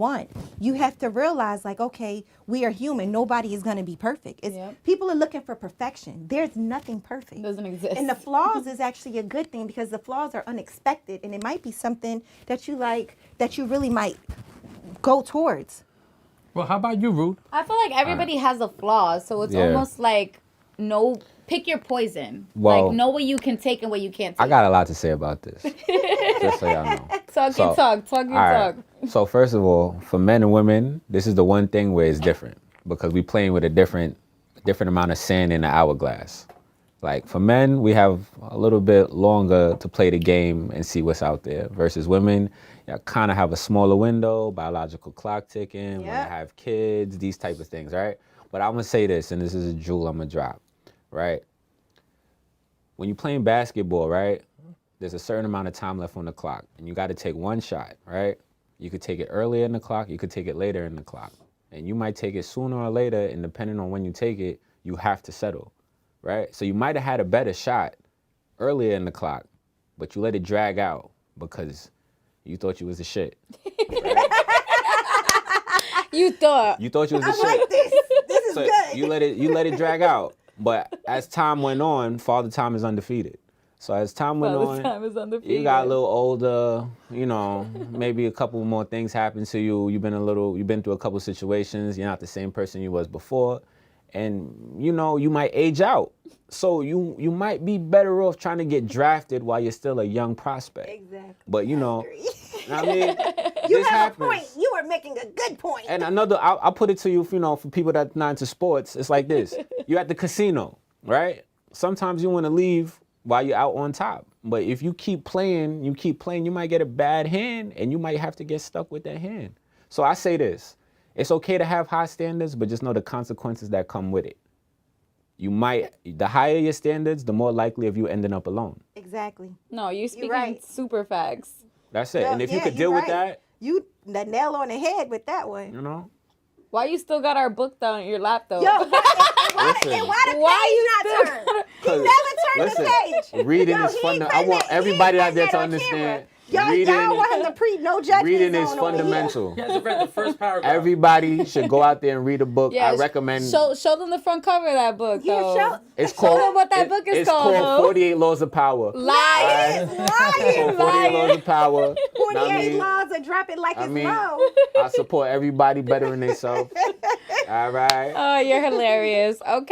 want. You have to realize, like, okay, we are human. Nobody is going to be perfect. People are looking for perfection. There's nothing perfect. It doesn't exist. And the flaws is actually a good thing because the flaws are unexpected, and it might be something that you like, that you really might go towards. Well, how about you, Rude? I feel like everybody has a flaw, so it's almost like pick your poison. Well, like know what you can take and what you can't take. I got a lot to say about this. Just so y'all know. Talk your talk. So first of all, for men and women, this is the one thing where it's different because we playing with a different amount of sand in the hourglass. Like for men, we have a little bit longer to play the game and see what's out there. Versus women, you kind of have a smaller window, biological clock ticking, when to have kids, these type of things, right? But I'm gonna say this, and this is a jewel I'm gonna drop, right? When you're playing basketball, right, there's a certain amount of time left on the clock, and you got to take one shot, right? You could take it earlier in the clock, you could take it later in the clock, and you might take it sooner or later, and depending on when you take it, you have to settle. Right? So you might have had a better shot earlier in the clock, but you let it drag out because you thought you was the shit. Right? You thought you was the shit. Like this. This is so good. You let it drag out. But as time went on, Father Time is undefeated. So as time went on, you got a little older, you know, maybe a couple more things happened to you. You've been through a couple situations. You're not the same person you was before. And, you know, you might age out. So you might be better off trying to get drafted while you're still a young prospect. Exactly. But, you know, I mean, you have a point. You are making a good point. And I'll put it to you, for people that are not into sports, it's like this. You're at the casino, right? Sometimes you want to leave while you're out on top. But if you keep playing, you might get a bad hand, and you might have to get stuck with that hand. So I say this. It's okay to have high standards, but just know the consequences that come with it. The higher your standards, the more likely of you ending up alone. Exactly. No, you're speaking super facts. That's it. And if you could deal with that. You the nail on the head with that one. You know? Why you still got our book down at your lap, though? Yo, why the page not turn? He never turned the page. Reading is fun. I want everybody out there to understand. Y'all want him to preach no judgment. Reading is fundamental. He hasn't read the first paragraph. Everybody should go out there and read a book. Yeah, I recommend. Show them the front cover of that book, though. Show them what that book is called. It's called 48 Laws of Power. Lying. 48 Laws of Power. 48 laws of drop it like it's low. I support everybody bettering themselves. All right. Oh, you're hilarious. Okay.